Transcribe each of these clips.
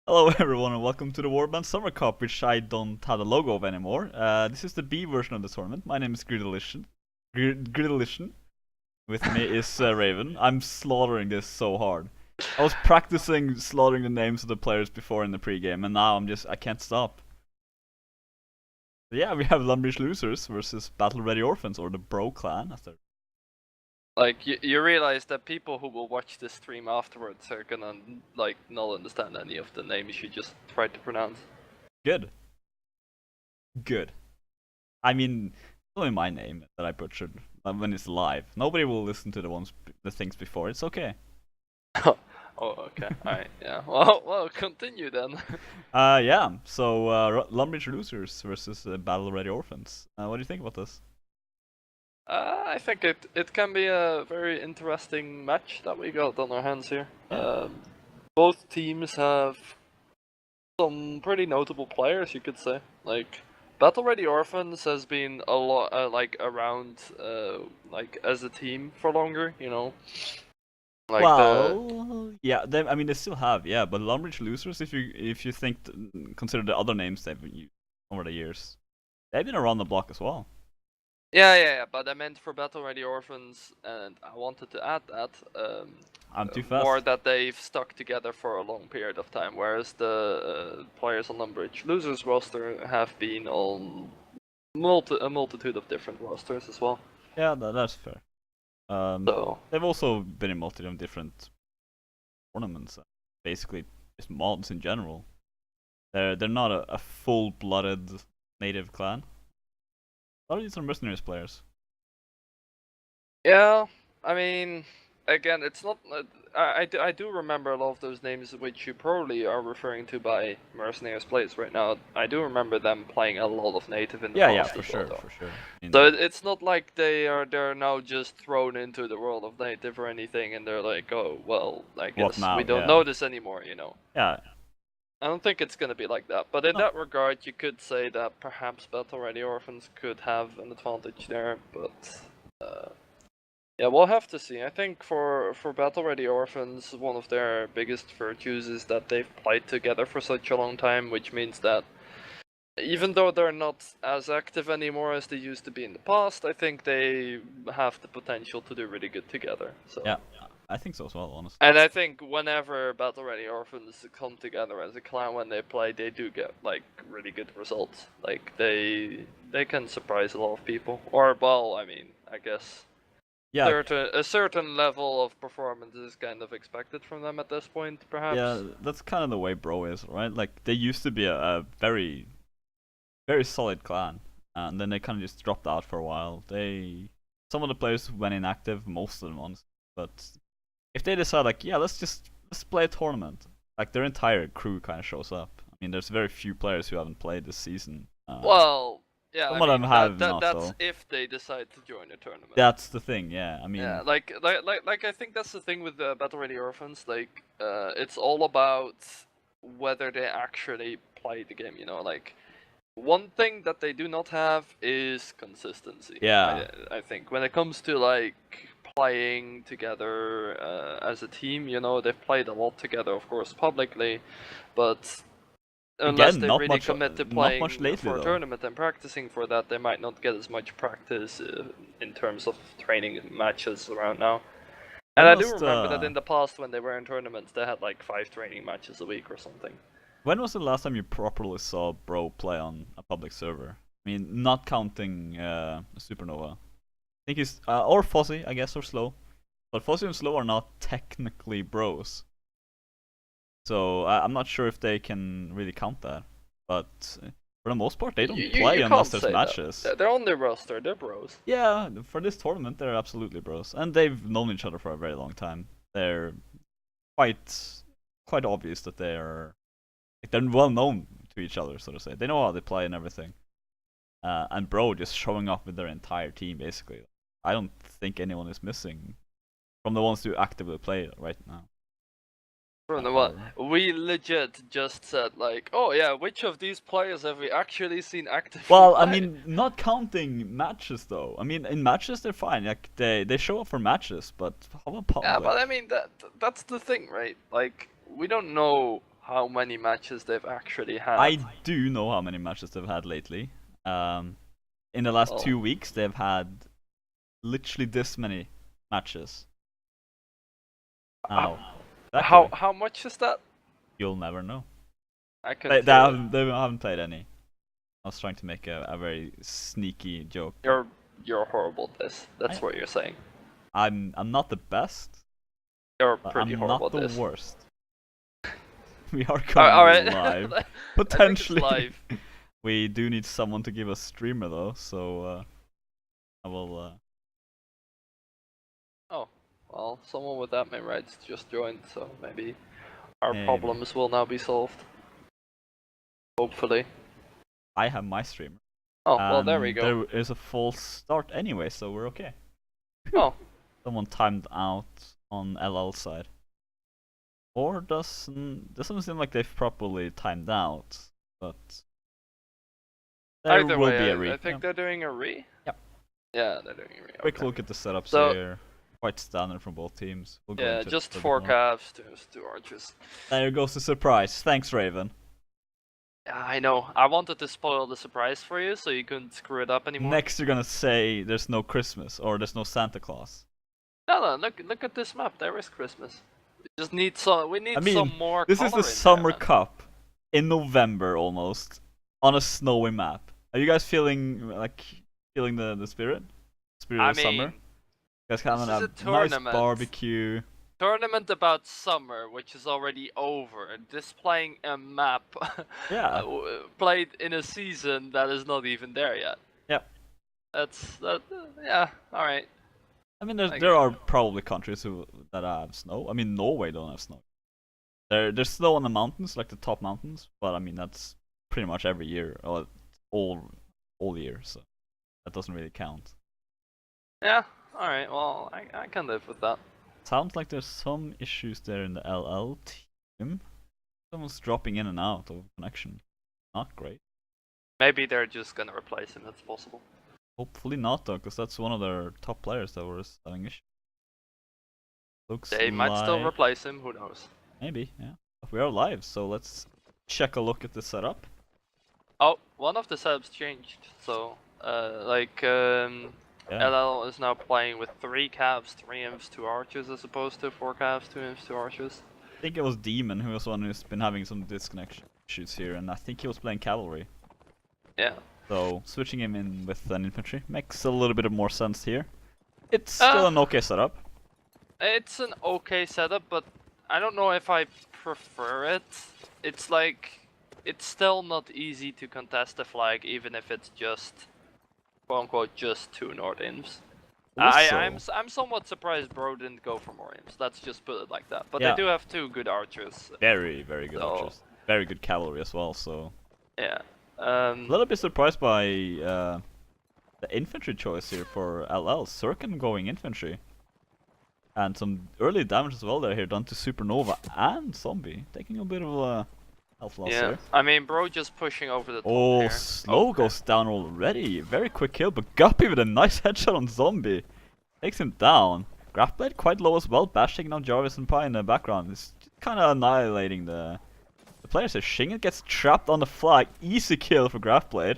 Hello everyone and welcome to the Warband Summer Cup, which I don't have a logo of anymore. This is the B version of the tournament. My name is Greedalicious. Greedalicious. With me is Raven. I'm slaughtering this so hard. I was practicing slaughtering the names of the players before in the pregame, and now I can't stop. But yeah, we have Lumbridge losers versus Battle Ready Orphans, or the Bro Clan, as they're. Like, you realize that people who will watch this stream afterwards are gonna, like, not understand any of the names you just tried to pronounce. Good. Good. I mean, it's only my name that I butchered when it's live. Nobody will listen to the things before. It's okay. Oh, okay. Alright, yeah. Well, continue then. Yeah. So Lumbridge losers versus Battle Ready Orphans. What do you think about this? I think it can be a very interesting match that we got on our hands here. Yeah. Both teams have some pretty notable players, you could say. Like, Battle Ready Orphans has been a lot, around, as a team for longer, you know? Like yeah, I mean they still have, yeah, but Lumbridge losers, if you consider the other names they've used over the years, they've been around the block as well. Yeah, but I meant for Battle Ready Orphans, and I wanted to add that, I'm too fast. more that they've stuck together for a long period of time, whereas the players on Lumbridge Losers roster have been on a multitude of different rosters as well. Yeah, that's fair. So they've also been in multitude of different tournaments, basically just mods in general. They're not a full-blooded native clan. A lot of these are mercenaries players. yeah, I mean, again, it's not. I do remember a lot of those names which you probably are referring to by Mercenaries players right now. I do remember them playing a lot of native in the Yeah, past for as sure, well, for sure. So it's not like they're now just thrown into the world of native or anything, and they're like, oh well, I guess now? we don't Yeah. know this anymore, you know. Yeah. I don't think it's gonna be like that, but in No. that regard, you could say that perhaps Battle Ready Orphans could have an advantage there, but yeah, we'll have to see. I think for Battle Ready Orphans, one of their biggest virtues is that they've played together for such a long time, which means that even though they're not as active anymore as they used to be in the past, I think they have the potential to do really good together. So Yeah, I think so as well, honestly. And I think whenever Battle Ready Orphans come together as a clan when they play, they do get like really good results. Like they can surprise a lot of people. Or well, I mean, I guess Yeah. a certain level of performance is kind of expected from them at this point, perhaps. Yeah, that's kind of the way Bro is, right? Like they used to be a very, very solid clan, and then they kind of just dropped out for a while. Some of the players went inactive, most of them honestly. But if they decide like, yeah, let's play a tournament, like their entire crew kind of shows up. I mean, there's very few players who haven't played this season. Well, yeah, some of them have not. That's so. if they decide to join a tournament. That's the thing, yeah. I mean, yeah, like I think that's the thing with the Battle Ready Orphans. Like, it's all about whether they actually play the game. You know, like one thing that they do not have is consistency. Yeah. I think when it comes to like playing together as a team, you know, they've played a lot together, of course, publicly, but unless they really commit to playing for a tournament and practicing for that, they might not get as much practice in terms of training matches around now. And I do remember that in the past when they were in tournaments, they had like 5 training matches a week or something. When was the last time you properly saw Bro play on a public server? I mean, not counting Supernova. I think he's or Fozzy, I guess, or Slow. But Fozzy and Slow are not technically bros. So I'm not sure if they can really count that. But for the most part, they don't play unless there's matches. They're on their roster, they're bros. Yeah, for this tournament, they're absolutely bros. And they've known each other for a very long time. They're quite obvious that they're well known to each other, so to say. They know how they play and everything. And Bro just showing up with their entire team, basically. I don't think anyone is missing from the ones who actively play right now. From the one we legit just said like, oh yeah, which of these players have we actually seen actively Well, play? I mean, not counting matches though. I mean, in matches they're fine. Like they show up for matches, but how about public? Yeah, but I mean that's the thing, right? Like we don't know how many matches they've actually had. I do know how many matches they've had lately. In the last Well, 2 weeks, they've had literally this many matches. Now, how much is that? you'll never know. I can. They haven't played any. I was trying to make a very sneaky joke. You're horrible at this. That's what you're saying. I'm not the best. You're But pretty I'm horrible not at the this. worst. We are coming Alright. live. I think it's Potentially. live. We do need someone to give us streamer though, so I will. Oh, well, someone with admin rights just joined, so maybe our Maybe. problems will now be solved. Hopefully. I have my streamer. Oh, well, there we go. There is a false start anyway, so we're okay. Oh. Someone timed out on LL side. Or doesn't seem like they've properly timed out, but there Either will way, be a re. I think they're doing a re. Yep. Yeah, they're doing a re. Quick okay. look at the setups So- here. Quite standard from both teams. We'll go Yeah, into it just a bit 4 more. calves, 2 archers. There goes the surprise. Thanks, Raven. Yeah, I know. I wanted to spoil the surprise for you, so you couldn't screw it up anymore. Next, you're gonna say there's no Christmas or there's no Santa Claus. No, look at this map. There is Christmas. We just need some. We need some more. This is color the in Summer there, man. Cup in November almost on a snowy map. Are you guys feeling the spirit? Spirit I of mean, summer? You guys having this is a a nice tournament. barbecue. Tournament about summer, which is already over. Displaying a map Yeah. played in a season that is not even there yet. Yep. Yeah. All right. I mean, there are probably countries that have snow. I mean, Norway don't have snow. There's snow on the mountains, like the top mountains, but I mean that's pretty much every year, or all year, so that doesn't really count. Yeah. All right. Well, I can live with that. Sounds like there's some issues there in the LL team. Someone's dropping in and out of connection. Not great. Maybe they're just gonna replace him. That's possible. Hopefully not though, because that's one of their top players that was having issues. Looks They might still like- replace him. Who knows? Maybe, yeah. But we are live, so let's check a look at the setup. Oh, one of the setups changed. So, Yeah. LL is now playing with 3 calves, 3 imps, 2 archers, as opposed to 4 calves, 2 imps, 2 archers. I think it was Demon who was one who's been having some disconnection issues here, and I think he was playing cavalry. Yeah. So switching him in with an infantry makes a little bit of more sense here. It's still an okay setup. It's an okay setup, but I don't know if I prefer it. It's like, it's still not easy to contest the flag, even if it's just, quote unquote, just 2 Nord imps. I'm somewhat surprised Bro didn't go for more imps. Let's just put it like that. But Yeah. they do have 2 good archers. Very, very good So- archers. Very good cavalry as well, so... Yeah. A little bit surprised by the infantry choice here for LL. Sirkin going infantry. And some early damage as well there here done to Supernova and Zombie. Taking a bit of a health loss Yeah. here. I mean, Bro just pushing over the top Oh, here. Slow Okay. goes down already. Very quick kill, but Guppy with a nice headshot on Zombie. Takes him down. Graphblade quite low as well. Bash taking down Jarvis and Pi in the background. It's kind of annihilating the players here. Shingen gets trapped on the flag. Easy kill for Graphblade.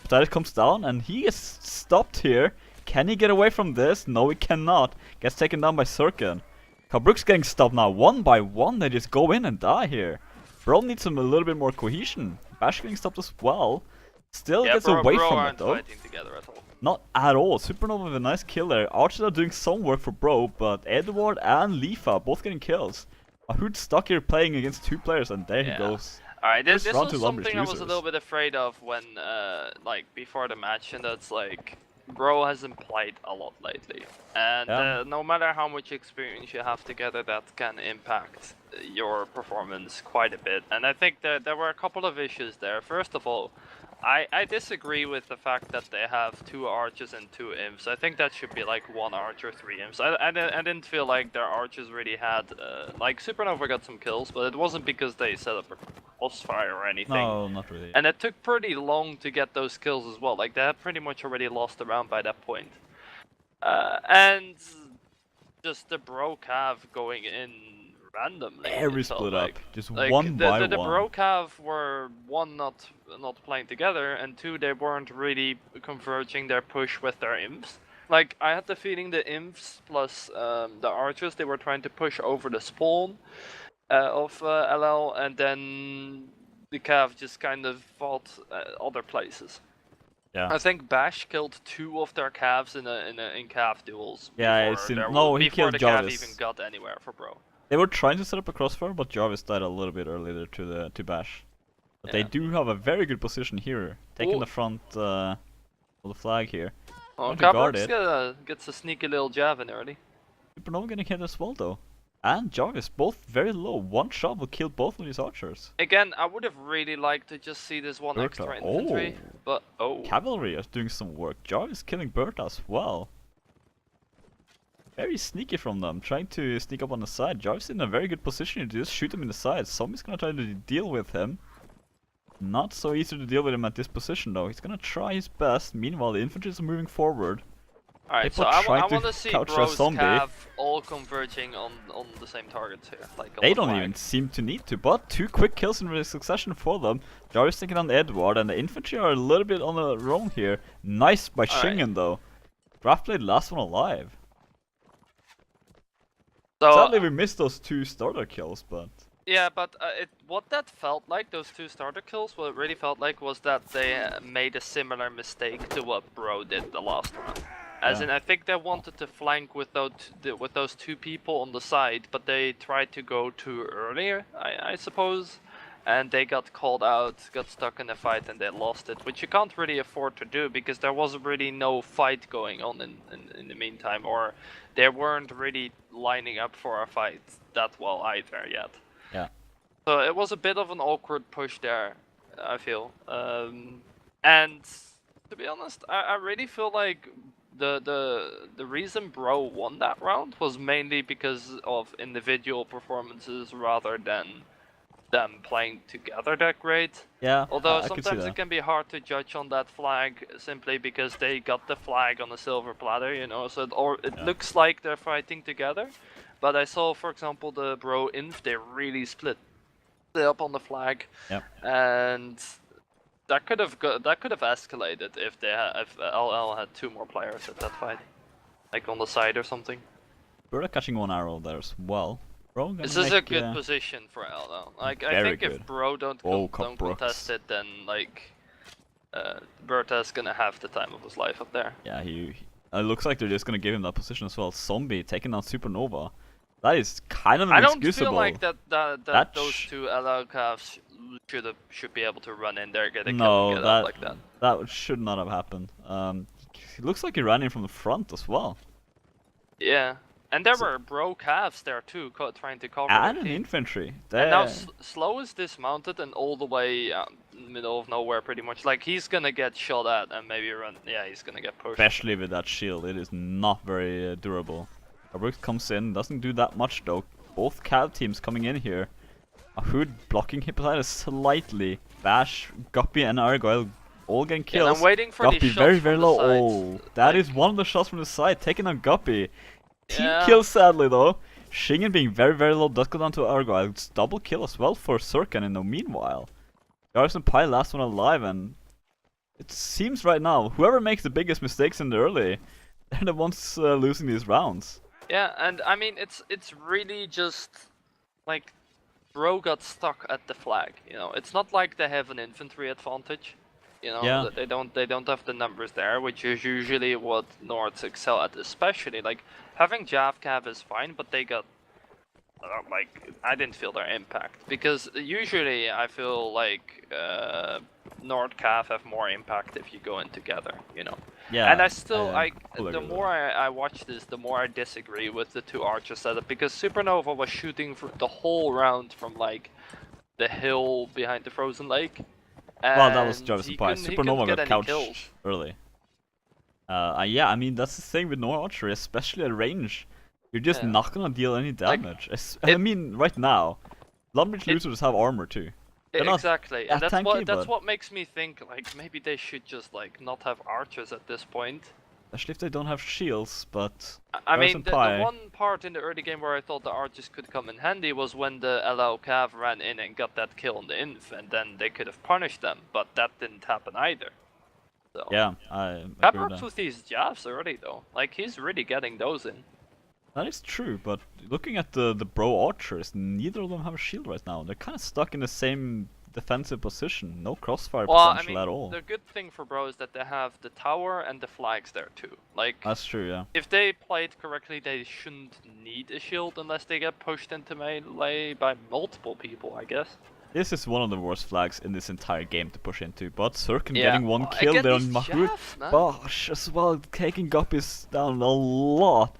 Titus comes down and he is stopped here. Can he get away from this? No, he cannot. Gets taken down by Sirkin. Kabrook's getting stopped now. One by one, they just go in and die here. Bro needs some a little bit more cohesion. Bash getting stopped as well. Still gets away Bro from it aren't though. fighting together at all. Not at all. Supernova with a nice kill there. Archers are doing some work for Bro, but Edward and Leafa both getting kills. Ahood stuck here playing against 2 players, and there he goes. Alright, this First round was to Lumbridge something I was a losers. little bit afraid of when, like, before the match, and that's like, Bro hasn't played a lot lately. And no matter how much experience you have together, that can impact your performance quite a bit. And I think that there were a couple of issues there. First of all, I disagree with the fact that they have 2 archers and 2 imps. I think that should be like 1 archer, 3 imps. I didn't feel like their archers really had, like Supernova got some kills, but it wasn't because they set up a crossfire or anything. No, not really. And it took pretty long to get those kills as well. Like they had pretty much already lost the round by that point. And just the Bro Cav going in randomly. Very it felt split like. up, just Like one by the one. bro cav were one not playing together, and two they weren't really converging their push with their imps. Like I had the feeling the imps plus the archers they were trying to push over the spawn of LL, and then the cav just kind of fought other places. Yeah. I think Bash killed 2 of their calves in cav duels. Yeah, Before he before killed the Jarvis. cav even got anywhere for bro. They were trying to set up a crossfire, but Jarvis died a little bit earlier to Bash. But they do have a very good position here, taking the front of the flag here. Oh, guard Cabrix gets a sneaky little jab in early. Supernova getting hit as well though. And Jarvis, both very low. One shot will kill both of these archers. Again, I would have really liked to just see this one extra infantry, but Cavalry is doing some work. Jarvis killing Berta as well. Very sneaky from them, trying to sneak up on the side. Jarvis in a very good position to just shoot him in the side. Zombie's gonna try to deal with him. Not so easy to deal with him at this position though. He's gonna try his best. Meanwhile, the infantry is moving forward. Alright, so I want to see Bro's cav all converging on the same targets here. Like they don't even seem to need to, but 2 quick kills in succession for them. Jarvis taking on Edward, and the infantry are a little bit on the roll here. Nice by Shingen though. Draftblade last one alive. So, sadly we missed those 2 starter kills, but... Yeah, but what that felt like, those 2 starter kills, what it really felt like was that they made a similar mistake to what Bro did the last round. As in, I think they wanted to flank with those 2 people on the side, but they tried to go too early, I suppose. And they got called out, got stuck in a fight, and they lost it, which you can't really afford to do because there was really no fight going on in the meantime, or they weren't really lining up for a fight that well either yet. Yeah. So it was a bit of an awkward push there, I feel. And to be honest, I really feel like the reason Bro won that round was mainly because of individual performances rather than them playing together that great. Yeah. Although sometimes it can be hard to judge on that flag simply because they got the flag on a silver platter, you know. So it looks like they're fighting together. But I saw, for example, the Bro Inf, they really split up on the flag, and that could have escalated if LL had 2 more players at that fight, like on the side or something. Berta catching 1 arrow there as well. Bro, this is a good position for LL. Like I think if Bro don't contest it, then like Berta's gonna have the time of his life up there. Yeah, it looks like they're just gonna give him that position as well. Zombie taking down Supernova. That is kind of inexcusable. I don't feel like that those 2 LL calves should be able to run in there, get a kill, and get out like that. That should not have happened. It looks like he ran in from the front as well. Yeah, and there were Bro calves there too, trying to cover. And an infantry. And now Slow is dismounted and all the way middle of nowhere, pretty much. Like he's gonna get shot at and maybe run. Yeah, he's gonna get pushed. Especially with that shield, it is not very durable. Cabrix comes in, doesn't do that much though. Both cav teams coming in here. A Hood blocking Hippolytus slightly. Bash, Guppy and Argyle all getting kills. And I'm waiting for Guppy these shots very from low. the Oh, that is one of the shots from the side, taking on Guppy. Team Yeah. kill sadly though. Shingen being very low, does go down to Argyle. It's double kill as well for Surkan in the meanwhile. Garrison Pie last one alive, and it seems right now, whoever makes the biggest mistakes in the early, they're the ones losing these rounds. Yeah, and I mean it's really just like Bro got stuck at the flag, you know. It's not like they have an infantry advantage, you know. Yeah. They don't have the numbers there, which is usually what Nords excel at. Especially like having Jav Cav is fine, but they got like I didn't feel their impact because usually I feel like Nord Cav have more impact if you go in together, you know. Yeah. And I still, fully the agree more I watch this, the more I disagree with the 2 archer setup because Supernova was shooting for the whole round from like the hill behind the frozen lake. Well, that was Jarvis he and Pie. couldn't Supernova get got any couched kills. early. Yeah, I mean that's the thing with no archery, especially at range. You're just not gonna deal any damage. I mean, right now, Lumbridge losers have armor too. Exactly, and tanky, that's what makes me think like maybe they should just like not have archers at this point. Especially if they don't have shields, but... I mean, the Pie. one part in the early game where I thought the archers could come in handy was when the LL Cav ran in and got that kill on the inf, and then they could have punished them, but that didn't happen either. So. Yeah, I Cav agree with works that. with these jabs already though, like he's really getting those in. That is true, but looking at the bro archers, neither of them have a shield right now. They're kind of stuck in the same defensive position. No crossfire potential at all. The good thing for bro is that they have the tower and the flags there too. Like, that's true, yeah. If they play it correctly, they shouldn't need a shield unless they get pushed into melee by multiple people, I guess. This is one of the worst flags in this entire game to push into, but Circan Yeah. getting one kill there on Mahmoud. Bosh as well, taking Guppies down a lot.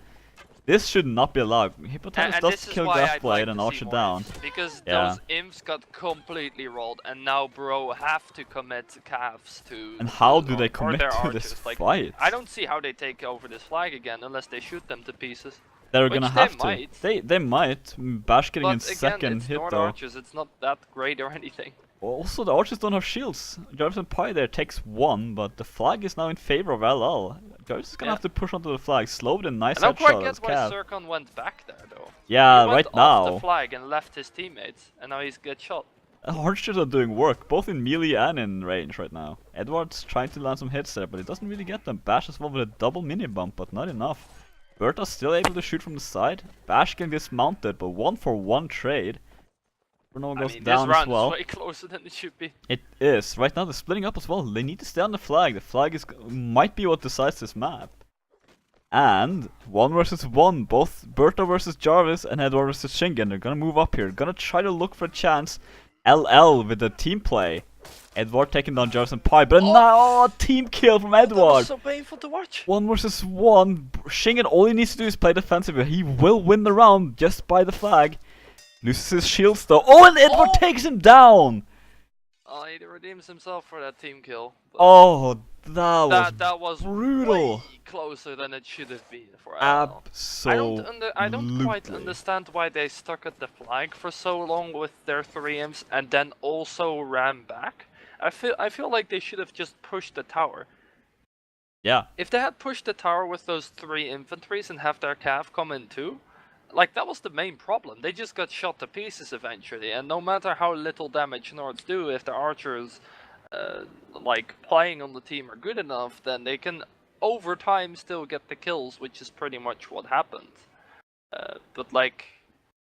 This should not be allowed. Hippopotamus does kill Grassblade and Archer down. Because those imps got completely rolled, and now bro have to commit calves to... And how do they commit to archers. this like, fight? I don't see how they take over this flag again unless they shoot them to pieces. They're gonna have to. Might. They might. Bash getting in second it's hit Nord though. Archers, it's not that great or anything. Also, the archers don't have shields. Jarvis and Pi there takes one, but the flag is now in favor of LL. Jarvis is gonna have to push onto the flag. Slowed and nice I don't quite headshot as get why Cav. Circon went back there though. Yeah, he went right off now. the flag and left his teammates, and now he's get shot. Archers are doing work, both in melee and in range right now. Edward's trying to land some hits there, but he doesn't really get them. Bash as well with a double mini bump, but not enough. Berta's still able to shoot from the side. Bash can dismounted, but 1-for-1 trade. Bruno goes down this as well. Is way closer than it should be. It is. Right now they're splitting up as well. They need to stay on the flag. The flag is might be what decides this map. And 1 versus 1, both Berta versus Jarvis and Edward versus Shingen. They're gonna move up here. Gonna try to look for a chance. LL with the team play. Edward taking down Jarvis and Pi, but now team kill from Edward. That was so painful to watch. 1 versus 1. Shingen, all he needs to do is play defensively. He will win the round just by the flag. Loses his shields though. Oh, and Edward takes him down. Oh, he redeems himself for that team kill. Oh, that was brutal. Way closer than it should have been for Absolutely. I don't quite understand why they stuck at the flag for so long with their 3 imps and then also ran back. I feel like they should have just pushed the tower. Yeah. If they had pushed the tower with those 3 infantries and have their cav come in too, like that was the main problem. They just got shot to pieces eventually, and no matter how little damage Nords do, if the archers like playing on the team are good enough, then they can over time still get the kills, which is pretty much what happened. But like,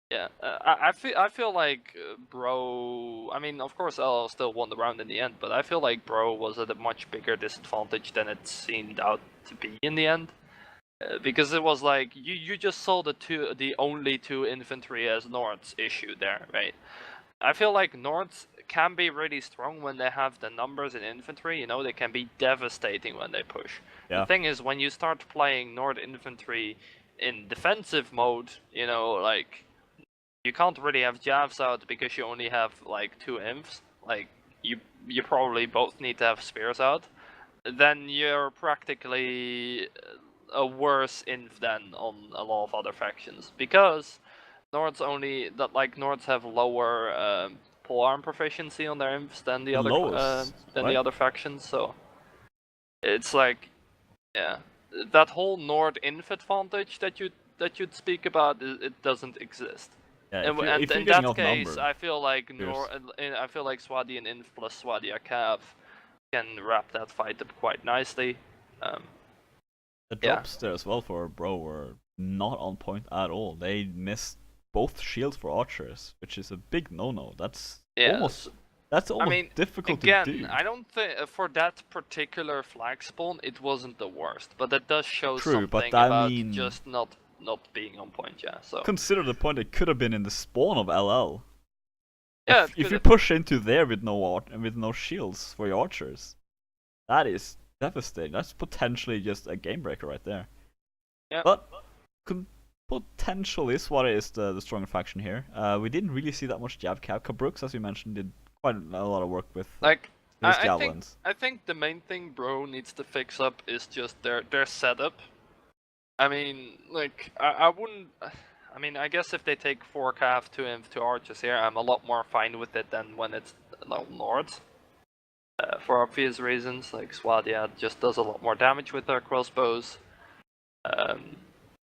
yeah, I feel like bro. I mean, of course, LL still won the round in the end, but I feel like bro was at a much bigger disadvantage than it seemed out to be in the end. Because it was like you just saw the only 2 infantry as Nords issue there, right? I feel like Nords can be really strong when they have the numbers in infantry. You know, they can be devastating when they push. Yeah. The thing is, when you start playing Nord infantry in defensive mode, you know, like you can't really have jabs out because you only have like 2 imps. Like you probably both need to have spears out. Then you're practically a worse inf than on a lot of other factions, because Nords Nords have lower polearm proficiency on their imps than the the other factions, so it's like, yeah, that whole Nord inf advantage that you'd speak about, it doesn't exist. Yeah, and in that case, I feel like Swadi and inf plus Swadi Cav can wrap that fight up quite nicely. The drops there as well for bro were not on point at all. They missed both shields for archers, which is a big no-no. That's almost difficult to do. I don't think for that particular flag spawn it wasn't the worst, but that does show something about just not being on point. Yeah. So consider the point it could have been in the spawn of LL. Yeah. If you push into there with no shields for your archers, that is devastating. That's potentially just a game breaker right there. Yeah. But potential is what is the stronger faction here. We didn't really see that much jab cap. Brooks, as you mentioned, did quite a lot of work with his javelins. I think the main thing bro needs to fix up is just their setup. I mean, like I wouldn't. I mean, I guess if they take 4 cav, 2 inf, 2 archers here, I'm a lot more fine with it than when it's Nords. for obvious reasons. Like Swadia just does a lot more damage with their crossbows.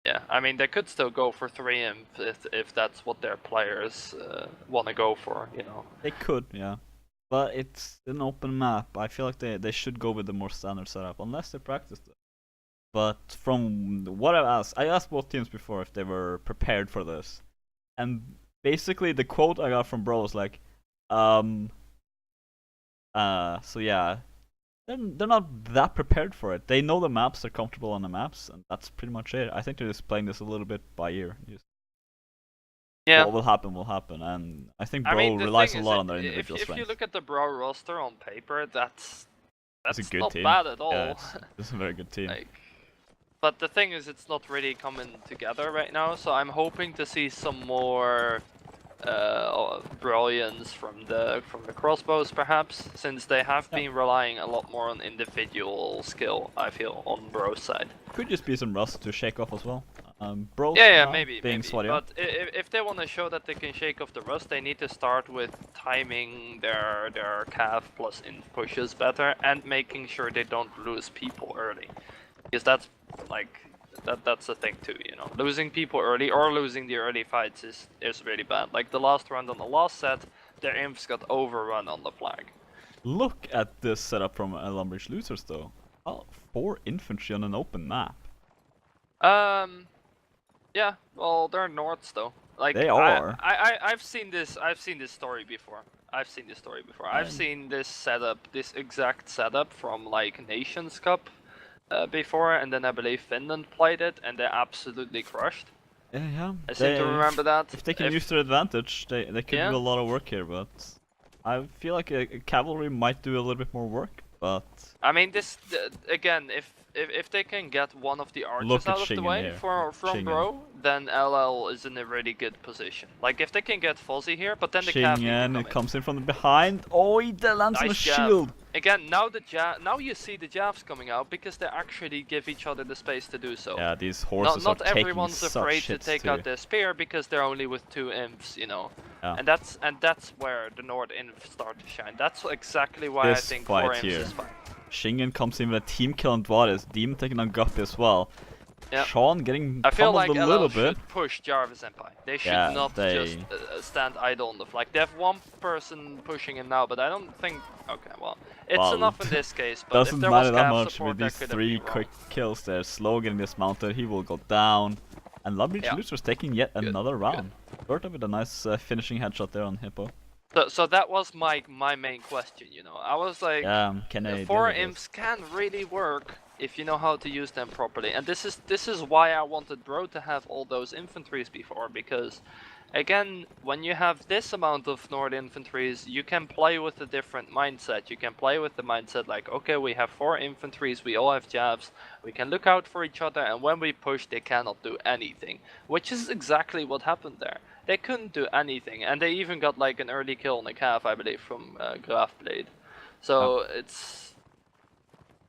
Yeah, I mean they could still go for 3 imp if that's what their players want to go for, you know. They could, yeah. But it's an open map. I feel like they should go with the more standard setup, unless they practice it. But from what I asked both teams before if they were prepared for this. And basically the quote I got from Bro was like, so yeah, they're not that prepared for it. They know the maps, they're comfortable on the maps, and that's pretty much it. I think they're just playing this a little bit by ear. Yeah. What will happen, and I think Bro relies a lot on their individual strengths. If you look at the Bro roster on paper, that's a good not team. bad at all. Yeah, it's a very good team. But the thing is, it's not really coming together right now, so I'm hoping to see some more brilliance from the crossbows, perhaps, since they have been relying a lot more on individual skill, I feel, on Bro's side. Could just be some rust to shake off as well. Bro, maybe. But if they want to show that they can shake off the rust, they need to start with timing their cav plus in pushes better and making sure they don't lose people early, because that's like that's the thing too, you know. Losing people early or losing the early fights is really bad. Like the last round on the last set, their imps got overrun on the flag. Look at this setup from Lumbridge losers though. Oh, 4 infantry on an open map. Yeah, well, they're Nords though. Like they are. I've seen this story before. I've seen this setup, this exact setup from like Nations Cup before, and then I believe Finland played it, and they absolutely crushed. Yeah. I seem to remember that. If they can use their advantage, they can do a lot of work here, but I feel like a cavalry might do a little bit more work, but... I mean, this, again, if they can get one of the archers out of the way from Bro, then LL is in a really good position. Like, if they can get Fozzy here, but then the cav comes in from behind. Oh, he lands on a shield! Again, now you see the jabs coming out because they actually give each other the space to do so. Yeah, these horses are taking such everyone's afraid to take out their spear because they're only with 2 imps, you know. Yeah. And that's where the Nord imps start to shine. That's exactly why I think 4 imps is fine. Shingen comes in with a team kill on Dvaris, Demon taking on Guppy as well. Yep. Sean getting pummeled a little bit. Should push Jarvis Empire. They should not just stand idle on the flag. They have 1 person pushing in now, but I don't think... Okay, well, it's enough in this case. But doesn't if there matter was that much support, with these 3 quick kills there. Slow getting dismounted, he will go down. And Lumbridge losers taking yet another round. Berta with a nice finishing headshot there on Hippo. So that was my main question, you know. I was like, 4 imps can really work if you know how to use them properly. And this is why I wanted Bro to have all those infantries before, because again, when you have this amount of Nord infantries, you can play with a different mindset. You can play with the mindset like, okay, we have 4 infantries, we all have jabs, we can look out for each other, and when we push, they cannot do anything. Which is exactly what happened there. They couldn't do anything, and they even got like an early kill on the calf, I believe, from Grafblade. So it's...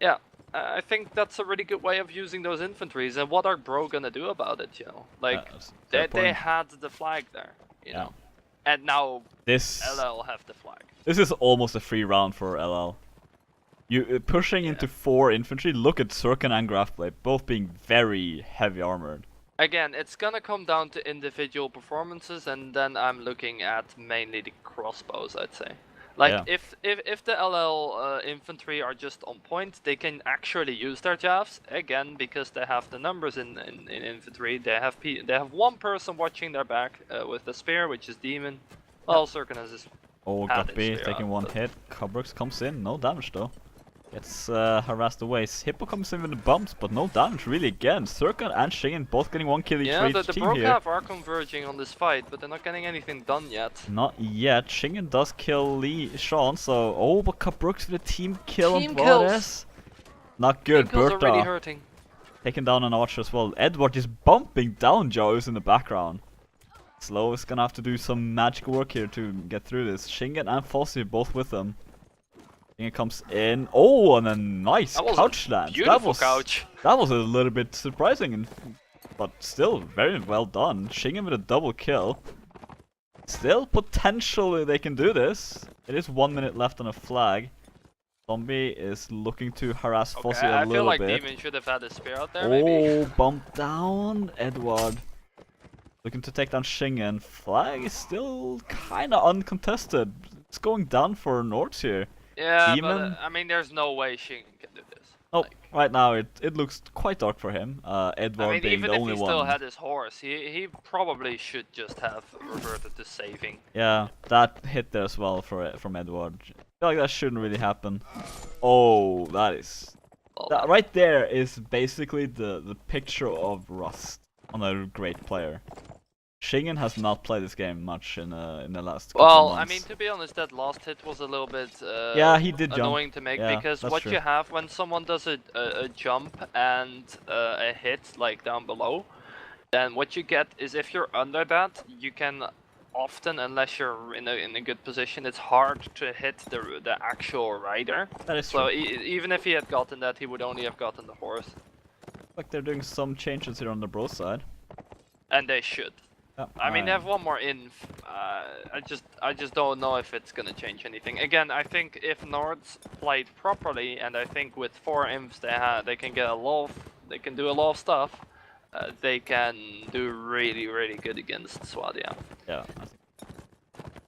Yeah, I think that's a really good way of using those infantries, and what are Bro gonna do about it, you know? Like, they had the flag there, you know? And now LL have the flag. This is almost a free round for LL. You pushing into 4 infantry, look at Surkin and Grafblade, both being very heavy armored. Again, it's gonna come down to individual performances, and then I'm looking at mainly the crossbows, I'd say. Like, if the LL infantry are just on point, they can actually use their jabs, again, because they have the numbers in infantry. They have 1 person watching their back with the spear, which is Demon. Well, Surkin has his... Oh, Guppy taking 1 hit. Cabrux comes in, no damage though. Gets harassed away. Hippo comes in with the bumps, but no damage really again. Surkin and Shingen both getting 1 kill each for each team here. Yeah, the Brocav are converging on this fight, but they're not getting anything done yet. Not yet. Shingen does kill Sean, so... Oh, but Cabrux with a team kill on Dvaris. Not good, Berta. Are really hurting. Taking down an archer as well. Edward is bumping down Joes in the background. Slow is gonna have to do some magic work here to get through this. Shingen and Fossi both with them. It comes in. Oh, and a nice couch land. Beautiful couch. That was a little bit surprising, but still very well done. Shingen with a double kill. Still potentially they can do this. It is 1 minute left on a flag. Zombie is looking to harass Okay, Fozzie a I feel little like bit. Demon should have had a spear out there, maybe. Oh, bump down. Edward looking to take down Shingen. Flag is still kinda uncontested. It's going down for Nords here. Yeah, Demon. but I mean, there's no way Shingen can do this. Oh, Like, right now it looks quite dark for him. Edward I mean, being even the if only he still one. had his horse, he probably should just have reverted to saving. Yeah, that hit there as well from Edward. I feel like that shouldn't really happen. Oh, that is... Well, That right there is basically the picture of Rust on a great player. Shingen has not played this game much in the last couple of well, months. I mean, to be honest, that last hit was a little bit yeah, he did annoying jump. to make Yeah, because that's what true. you have when someone does a jump and a hit like down below, then what you get is if you're under that, you can often, unless you're in a good position, it's hard to hit the actual rider. That is So true. even if he had gotten that, he would only have gotten the horse. Like they're doing some changes here on the bro side. And they should. Yeah, I mean, they have one more inf. I just don't know if it's gonna change anything. Again, I think if Nords played properly, and I think with 4 imps they can get they can do a lot of stuff. They can do really good against Swadia. Yeah.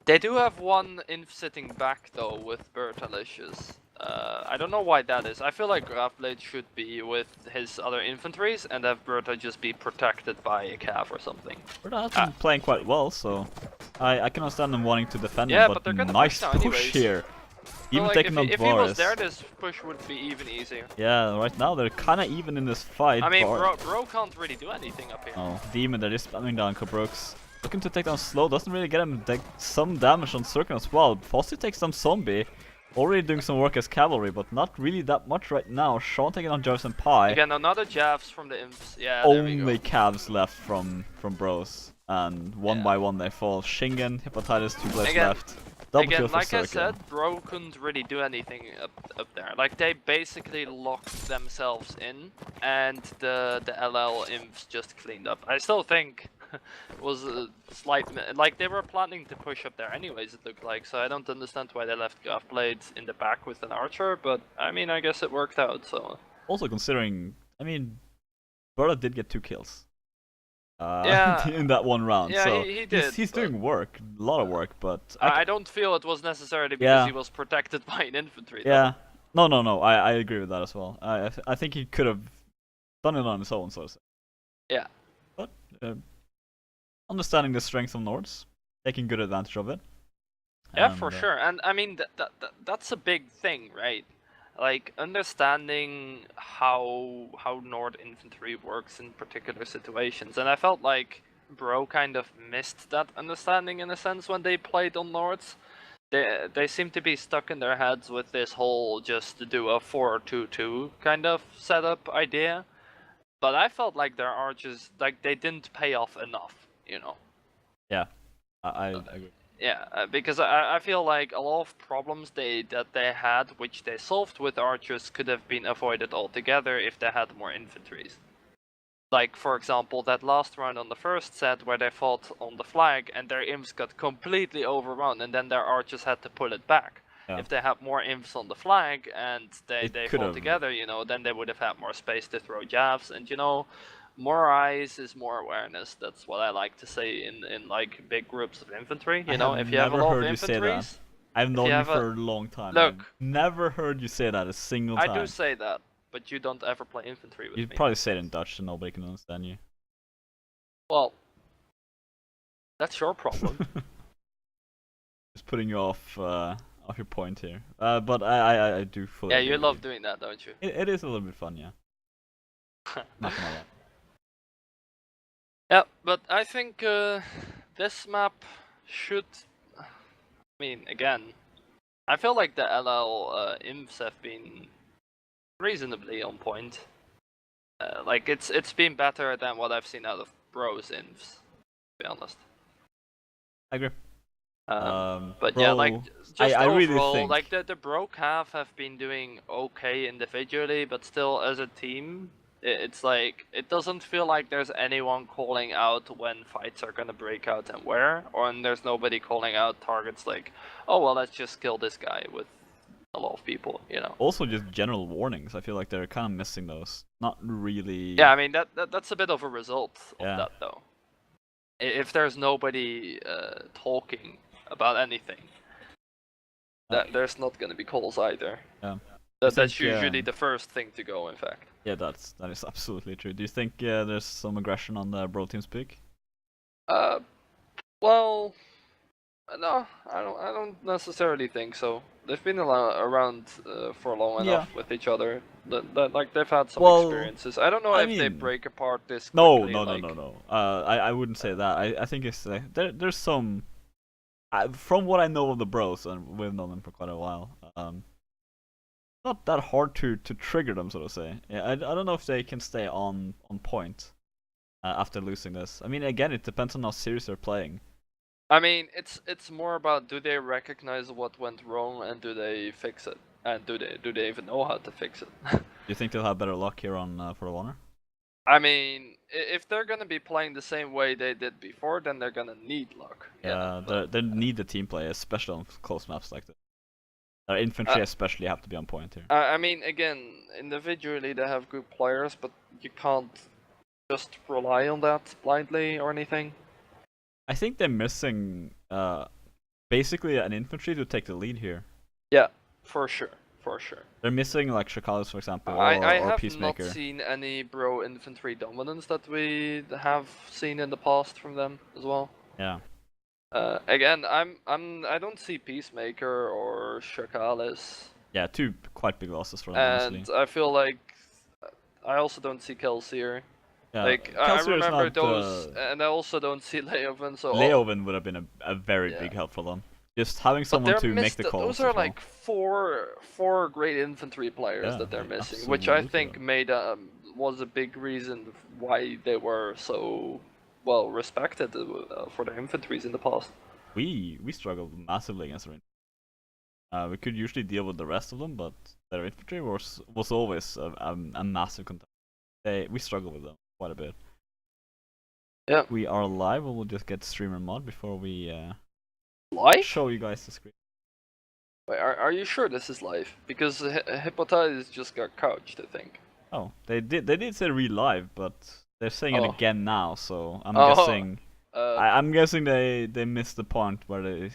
They do have one inf sitting back though with Greedalicious. I don't know why that is. I feel like Grafblade should be with his other infantries and have Berta just be protected by a cav or something. Berta has been playing quite well, so I can understand them wanting to defend Yeah, him, but they're gonna nice push now push anyways. here. Even like, taking out if he was there, Varus. this push would be even easier. Yeah, right now they're kinda even in this fight. I mean, bro can't really do anything up here. Oh, Demon, they're just spamming down Cabrooks. Looking to take down Slow, doesn't really get him some damage on Circle as well. Fozzie takes down Zombie. Already doing some work as cavalry, but not really that much right now. Sean taking on Jarvis and Pi. Again, another Javs from the imps. Yeah, there we Only go. calves left from bros. And one by one they fall. Shingen, Hepatitis, 2 players left. Double kill Again, for like I Circle. said, bro couldn't really do anything up there. Like, they basically locked themselves in, and the LL imps just cleaned up. I still think was a slight... Like, they were planning to push up there anyways, it looked like, so I don't understand why they left Grafblade in the back with an archer, but, I mean, I guess it worked out, so... Also considering, I mean, Berta did get 2 kills. Yeah, in that one round, yeah, so he did, he's doing work, a lot of work, but... I don't feel it was necessarily because he was protected by an infantry, though. Yeah, no, I agree with that as well. I think he could have done it on his own, so to say. Yeah. But, understanding the strength of Nords, taking good advantage of it. Yeah, for sure. And I mean, that's a big thing, right? Like, understanding how Nord infantry works in particular situations. And I felt like Bro kind of missed that understanding in a sense when they played on Nords. They seem to be stuck in their heads with this whole just do a 4-2-2 kind of setup idea. But I felt like their archers, like, they didn't pay off enough, you know? Yeah, I agree. Yeah, because I feel like a lot of problems that they had, which they solved with archers, could have been avoided altogether if they had more infantries. Like, for example, that last round on the first set where they fought on the flag and their imps got completely overrun and then their archers had to pull it back. Yeah. If they had more imps on the flag and they fought together, you know, then they would have had more space to throw jabs and, you know, more eyes is more awareness. That's what I like to say in like big groups of infantry. You know, if you have a lot of infantries, I've known you for a long time. Look, I've never heard you say that a single time. I do say that, but you don't ever play infantry with me. You probably say it in Dutch, and nobody can understand you. Well, that's your problem. Just putting you off your point here. But I do fully. Yeah, you love doing that, don't you? It is a little bit fun, yeah. Not gonna lie. Yeah, but I think this map should... I mean, again, I feel like the LL imps have been reasonably on point. Like, it's been better than what I've seen out of Bro's imps, to be honest. I agree. But Bro, yeah, like, just I overall, really think... like, the Bro Cav have been doing okay individually, but still, as a team, it's like, it doesn't feel like there's anyone calling out when fights are gonna break out and where, or there's nobody calling out targets like, oh well, let's just kill this guy with a lot of people, you know. Also, just general warnings. I feel like they're kind of missing those. Not really. Yeah, I mean that's a bit of a result of Yeah. that though. If there's nobody talking about anything, there's not gonna be calls either. Yeah. That's usually the first thing to go, in fact. Yeah, that is absolutely true. Do you think there's some aggression on the bro team speak? Well, no, I don't necessarily think so. They've been around for long enough with each other that like they've had some experiences. I don't know if they break apart this quickly. No. I wouldn't say that. I think it's there's some. From what I know of the bros, and we've known them for quite a while. Not that hard to trigger them, so to say. Yeah, I don't know if they can stay on point after losing this. I mean, again, it depends on how serious they're playing. I mean, it's more about, do they recognize what went wrong and do they fix it, and do they even know how to fix it? Do you think they'll have better luck here on For the Honor? I mean, if they're gonna be playing the same way they did before, then they're gonna need luck. Yeah, they need the team play, especially on close maps like this. Their infantry especially have to be on point here. I mean, again, individually they have good players, but you can't just rely on that blindly or anything. I think they're missing basically an infantry to take the lead here. Yeah, for sure. They're missing like Shakalis, for example, or I have Peacemaker. not seen any bro infantry dominance that we have seen in the past from them as well. Yeah. Again, I don't see Peacemaker or Shakalis. Yeah, two quite big losses for them, and honestly. I feel like I also don't see Kelsier. Yeah, like I remember those, and I also don't see Leoven. So Leoven would have been a very big help for them. Just having someone to make the calls. Those are like four great infantry players that they're missing, which I think was a big reason why they were so well respected for their infantries in the past. We struggled massively against them. We could usually deal with the rest of them, but their infantry was always a massive contest. We struggled with them quite a bit. Yeah. We are live. We'll just get streamer mod before we live? Show you guys the screen. Wait, are you sure this is live? Because Hippolytus just got couched, I think. Oh, they did say live, but they're saying it again now. So I'm guessing. I'm guessing they missed the point where they.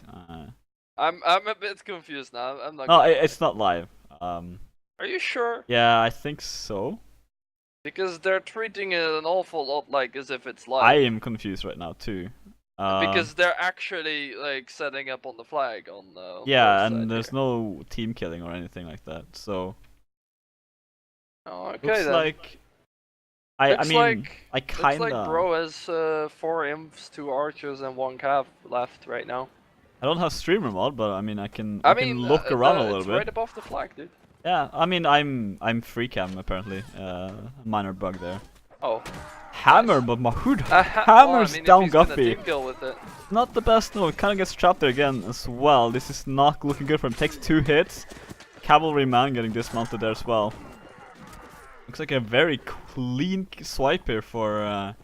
I'm a bit confused now. I'm not. No, it's not live. Are you sure? Yeah, I think so. Because they're treating it an awful lot like as if it's live. I am confused right now too. Because they're actually like setting up on the flag on. Yeah, and there's no team killing or anything like that. So. Oh, okay looks then. like. I mean, I kinda. Looks like bro has 4 imps, 2 archers, and 1 cav left right now. I don't have streamer mod, but I mean I can look around a little it's bit. right above the flag, dude. Yeah, I mean I'm free cam apparently. Minor bug there. Oh. Hammer, nice. But Mahud hammers down Guppy. With it. Not the best. No, it kind of gets trapped there again as well. This is not looking good for him. Takes 2 hits. Cavalryman getting dismounted there as well. Looks like a very clean swipe here for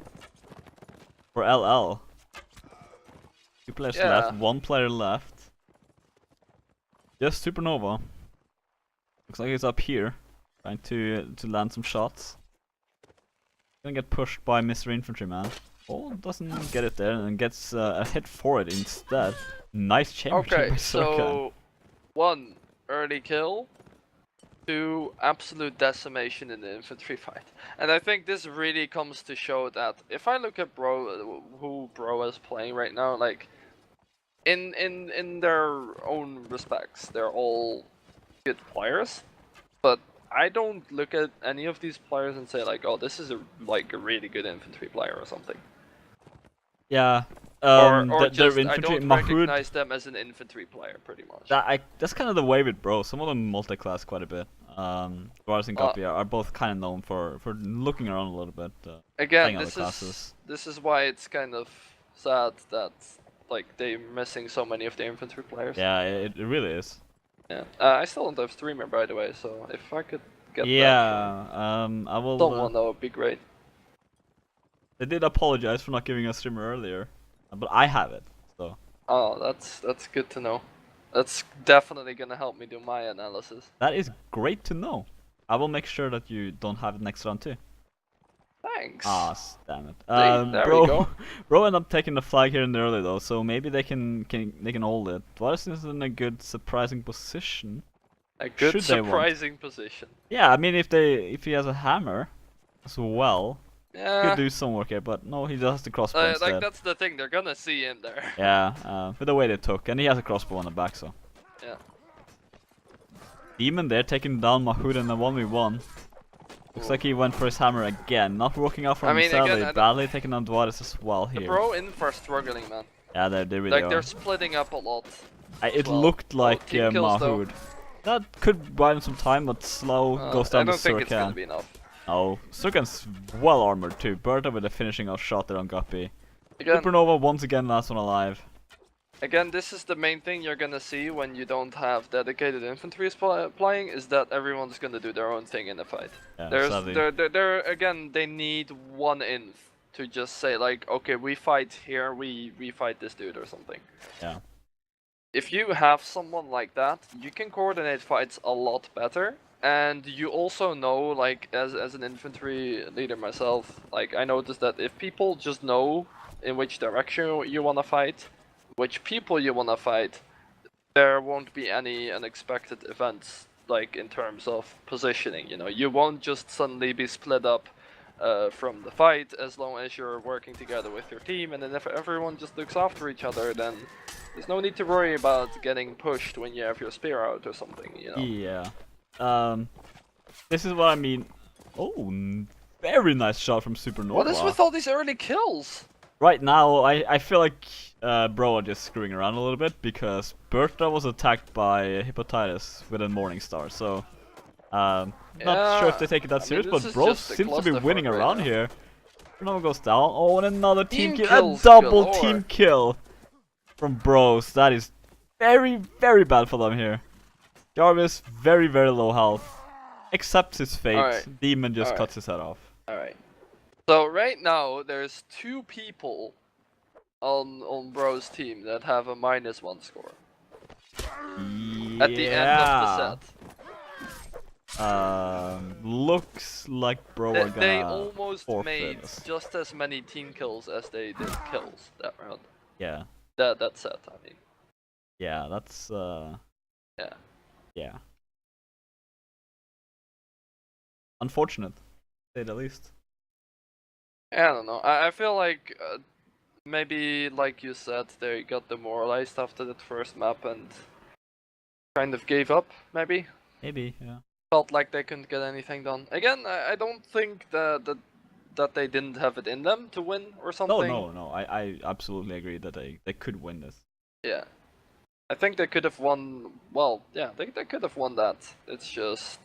LL. 2 players left, 1 player left. Just Supernova. Looks like he's up here, trying to land some shots. Gonna get pushed by Mr. Infantryman. Oh, doesn't get it there and gets a hit for it instead. Nice chamber kill by Circa. So 1 early kill, 2 absolute decimation in the infantry fight. And I think this really comes to show that if I look at who bro is playing right now, like in their own respects, they're all good players, but I don't look at any of these players and say like, oh, this is a really good infantry player or something. Yeah. Or just, infantry, I don't recognize them as an infantry player, pretty much. That's kind of the way with bro. Some of them multi-class quite a bit. Dwars and Guppy are both kind of known for looking around a little bit. Again, this is why it's kind of sad that like they're missing so many of the infantry players. Yeah, it really is. Yeah. I still don't have streamer, by the way, so if I could get that. I will. Someone that would be great. They did apologize for not giving us streamer earlier, but I have it, so. Oh, that's good to know. That's definitely gonna help me do my analysis. That is great to know. I will make sure that you don't have it next round too. Thanks. Ah, damn it. There we go. Bro ended up taking the flag here in the early though, so maybe they can hold it. Dwarves is in a good surprising position. A good Should they want? surprising position. Yeah, I mean if he has a hammer as well, he Yeah. could do some work here, but no, he just has the crossbow Like instead. that's the thing, they're gonna see him there. Yeah, with the way they took, and he has a crossbow on the back, so. Yeah. Demon there taking down Mahood in a 1v1. Looks like he went for his hammer again, not working out for himself, badly taking on Dwarves as well here. The bro in for struggling, man. Yeah, they really like are. They're splitting up a lot. It looked like Mahood. That could buy him some time, but slow goes down to Surkan. I don't think it's gonna be enough. Oh, Surkan's well armored too. Berta with a finishing off shot there on Guppy. Again, Supernova once again last one alive. Again, this is the main thing you're gonna see when you don't have dedicated infantry playing, is that everyone's gonna do their own thing in the fight. Yeah, again, they need one inf to just say like, okay, we fight here, we fight this dude or something. Yeah. If you have someone like that, you can coordinate fights a lot better, and you also know, like, as an infantry leader myself, like, I noticed that if people just know in which direction you wanna fight, which people you wanna fight, there won't be any unexpected events, like in terms of positioning, you know. You won't just suddenly be split up from the fight as long as you're working together with your team, and then if everyone just looks after each other, then there's no need to worry about getting pushed when you have your spear out or something, you know. Yeah. This is what I mean. Oh, very nice shot from Supernova. What is with all these early kills? Right now, I feel like Bro are just screwing around a little bit, because Bertha was attacked by Hepatitis with a Morningstar, so not sure if they take it that serious, but Bro seems to be winning around here. Supernova goes down. Oh, and another team kill. A double team kill from Bros. That is very, very bad for them here. Jarvis, very, very low health. Accepts his fate. Right. Demon just cuts his head off. Alright. So right now, there's 2 people on Bro's team that have a -1 score. Yeah. At the end of the set. Looks like Bro are gonna They almost made this. just as many team kills as they did kills that round. Yeah. That set, I mean. Yeah, that's Yeah. Yeah. Unfortunate, to say the least. I don't know. I feel like maybe, like you said, they got demoralized after that first map and kind of gave up, maybe? Maybe, yeah. Felt like they couldn't get anything done. Again, I don't think that they didn't have it in them to win or something. No. I absolutely agree that they could win this. Yeah. I think they could have won, well, yeah, they could have won that. It's just...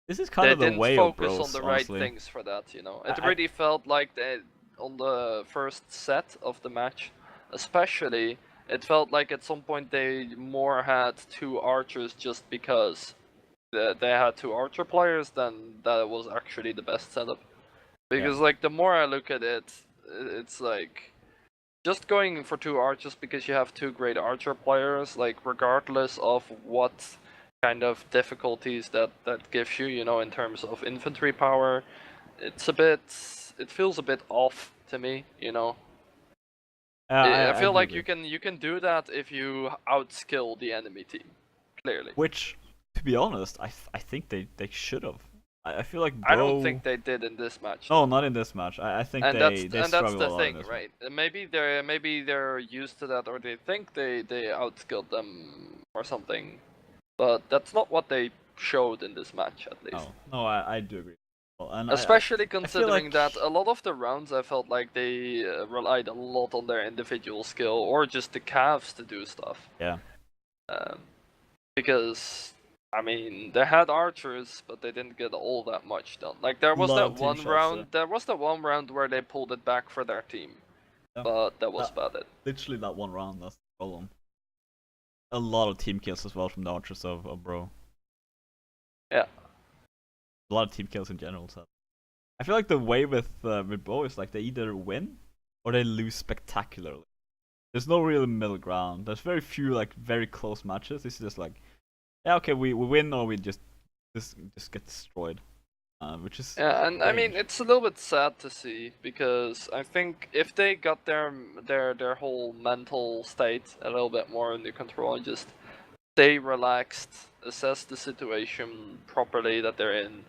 This is kind of the way of Bros, they didn't focus on the right things for that, you know. It really felt like they, on the first set of the match, especially, it felt like at some point they more had 2 archers just because they had 2 archer players than that was actually the best setup. Because like the more I look at it, it's like just going for 2 archers because you have 2 great archer players, like regardless of what kind of difficulties that gives you, you know, in terms of infantry power, it feels a bit off to me, you know. I feel like you can do that if you outskill the enemy team, clearly. Which, to be honest, I think they should have. I feel like Bro... I don't think they did in this match. No, not in this match. I think they struggled a lot. And that's the thing, right? Maybe they're used to that, or they think they outskilled them or something. But that's not what they showed in this match, at least. No, I do agree. And especially considering that a lot of the rounds I felt like they relied a lot on their individual skill, or just the calves to do stuff. Yeah. Because, I mean, they had archers, but they didn't get all that much done. Like, there was that one round, where they pulled it back for their team. Yeah. But that was about it. Literally that one round, that's the problem. A lot of team kills as well from the archers of Bro. Yeah. A lot of team kills in general, so I feel like the way with Bro is like they either win or they lose spectacularly. There's no real middle ground. There's very few like very close matches. This is just like, yeah, okay, we win or we just get destroyed, which is Yeah, and I mean strange. it's a little bit sad to see because I think if they got their whole mental state a little bit more under control and just stay relaxed, assess the situation properly that they're in,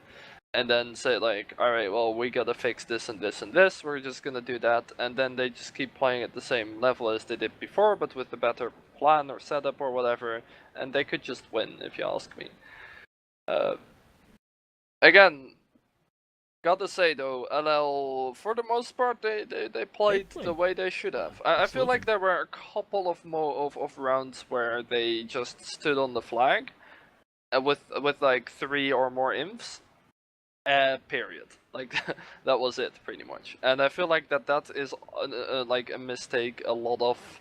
and then say like, all right, well, we gotta fix this and this and this. We're just gonna do that, and then they just keep playing at the same level as they did before, but with a better plan or setup or whatever, and they could just win, if you ask me. Again, gotta say though, LL for the most part they played the way they should have. I feel like there were a couple of rounds where they just stood on the flag, with like 3 or more imps. Period. Like that was it, pretty much. And I feel like that is like a mistake a lot of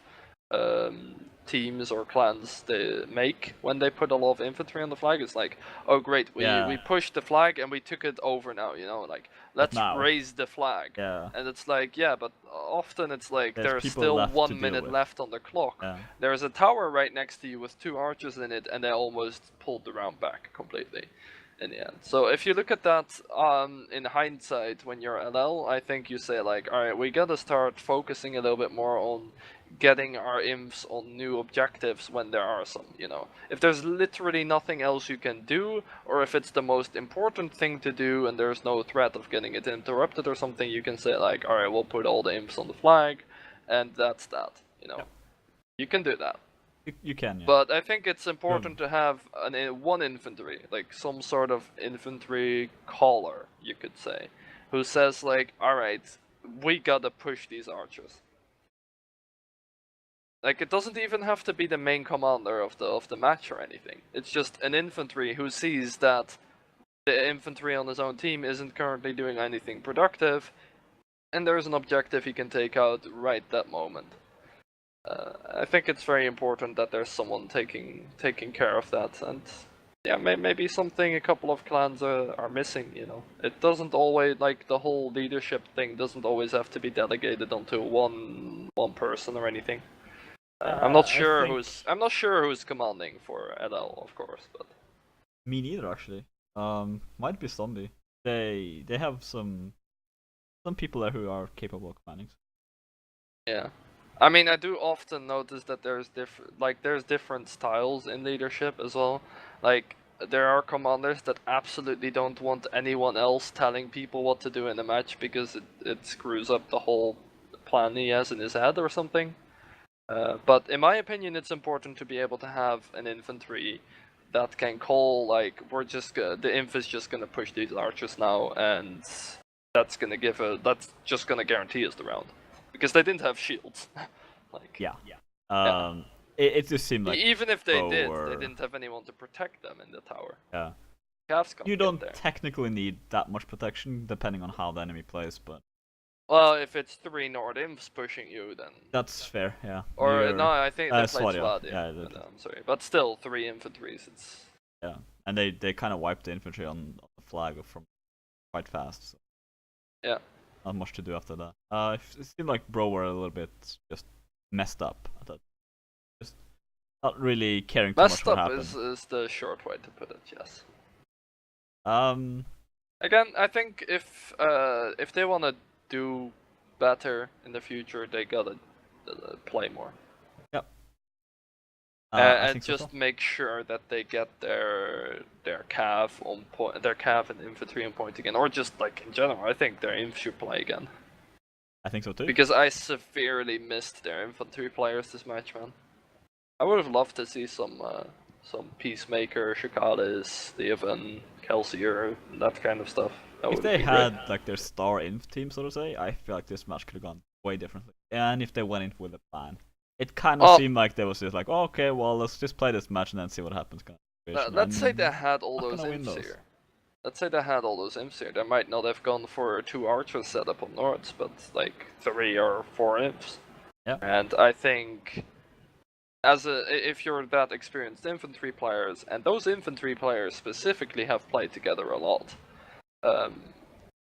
teams or clans they make when they put a lot of infantry on the flag. It's like, oh great, we pushed the flag and we took it over now. You know, like let's raise the flag. Yeah. And it's like, yeah, but often it's like there's people still 1 minute left on the clock. Yeah. There's a tower right next to you with 2 archers in it, and they almost pulled the round back completely in the end. So if you look at that in hindsight when you're LL, I think you say like, alright, we gotta start focusing a little bit more on getting our imps on new objectives when there are some, you know. If there's literally nothing else you can do, or if it's the most important thing to do and there's no threat of getting it interrupted or something, you can say like, alright, we'll put all the imps on the flag, and that's that, you know. Yeah. You can do that. You can, yeah. But I think it's important to have one infantry, like some sort of infantry caller, you could say, who says like, alright, we gotta push these archers. Like, it doesn't even have to be the main commander of the match or anything. It's just an infantry who sees that the infantry on his own team isn't currently doing anything productive, and there's an objective he can take out right that moment. I think it's very important that there's someone taking care of that, and yeah, maybe something a couple of clans are missing, you know. It doesn't always, like, the whole leadership thing doesn't always have to be delegated onto one person or anything. I'm not sure who's commanding for LL, of course, but me neither actually. Might be Zombie. They have some people there who are capable of commanding. Yeah. I mean, I do often notice that there's different styles in leadership as well. Like, there are commanders that absolutely don't want anyone else telling people what to do in a match because it screws up the whole plan he has in his head or something. But in my opinion, it's important to be able to have an infantry that can call, like, the inf is just gonna push these archers now, and that's just gonna guarantee us the round. Because they didn't have shields. Like, it just seemed like even if they did, they didn't have anyone to protect them in the tower. Yeah. You don't technically need that much protection, depending on how the enemy plays, but... Well, if it's 3 Nord imps pushing you, then... That's fair, yeah. Or, no, I think they played Swadia. Yeah, I'm sorry. But still, 3 infantries, it's... Yeah, and they kind of wiped the infantry on the flag from quite fast, so... Yeah. Not much to do after that. It seemed like Bro were a little bit just messed up at that. Just not really caring too much what happened. Messed up is the short way to put it, yes. Again, I think if they want to do better in the future, they gotta play more. Yep. And just make sure that they get their cav on point, their cav and infantry on point again, or just like in general. I think their inf should play again. I think so too. Because I severely missed their infantry players this match, man. I would have loved to see some Peacemaker, Shakalis, Steven, Kelsier, that kind of stuff. If they had like their star inf team, so to say, I feel like this match could have gone way differently. And if they went in with a plan. It kind of seemed like there was just like, oh, okay, well, let's just play this match and then see what happens. Let's say they had all those imps here. Let's say they had all those imps here. They might not have gone for 2 archers set up on Nords, but like 3 or 4 imps. Yeah. And I think, if you're that experienced infantry players, and those infantry players specifically have played together a lot,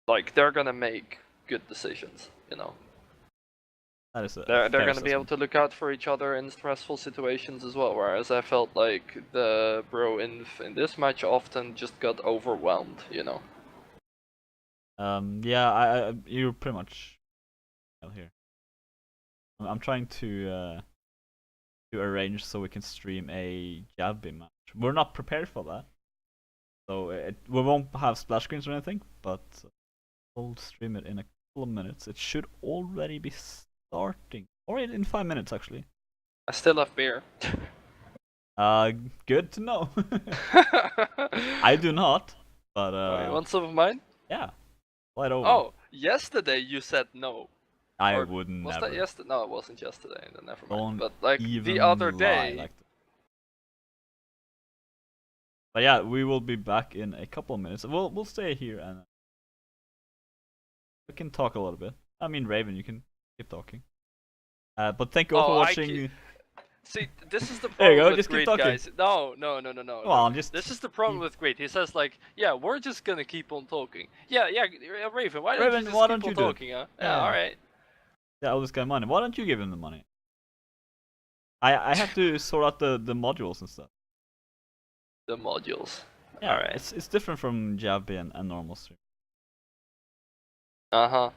like they're gonna make good decisions, you know. That is a They're fair gonna be able assessment. to look out for each other in stressful situations as well. Whereas I felt like the bro in this match often just got overwhelmed. You know. Yeah, you're pretty much here. I'm trying to arrange so we can stream a Jabby match. We're not prepared for that, so we won't have splash screens or anything, but we'll stream it in a couple of minutes. It should already be starting, or in 5 minutes actually. I still have beer. Good to know. I do not, but Oh, you want some of mine? yeah, slide over. Oh, yesterday you said no. I Or would was never. that yesterday? No, it wasn't yesterday. Then never mind. Don't But like even the other lie day. like that. But yeah, we will be back in a couple of minutes. We'll stay here and we can talk a little bit. I mean, Raven, you can keep talking. But thank you all for watching. See, this is the There you problem go, with just keep Greed, talking. guys. No. Come on, just This is the problem with Greed. He says like, yeah, we're just gonna keep on talking. Yeah, Raven, why don't you just keep on talking, huh? Yeah, alright. Yeah, all this guy money. Why don't you give him the money? I have to sort out the modules and stuff. The modules. Yeah, alright. It's different from Jabby and normal stream. Uh-huh.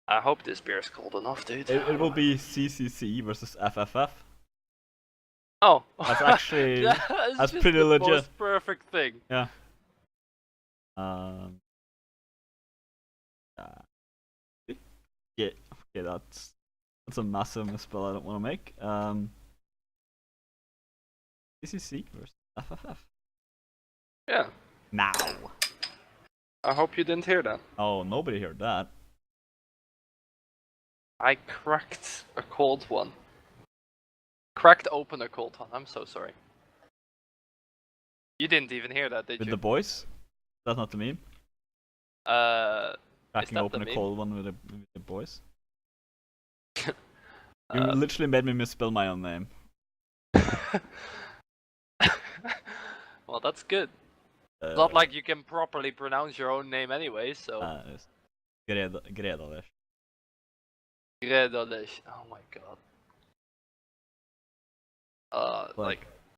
I hope this beer is cold enough, dude. It will be CCC versus FFF. Oh, That's actually that's pretty the legit. Most perfect thing. Yeah. Yeah. Okay, that's a massive misspell I don't want to make. CCC versus FFF. Yeah. Now. I hope you didn't hear that. Oh, nobody heard that. I cracked a cold one. Cracked open a cold one. I'm so sorry. You didn't even hear that, did With you? the boys? That's not the meme. Cracking open a cold one with the boys. You literally made me misspell my own name. Well, that's good. It's not like you can properly pronounce your own name anyway, so. Greedalicious. Greedalicious. Oh my god. Like, Like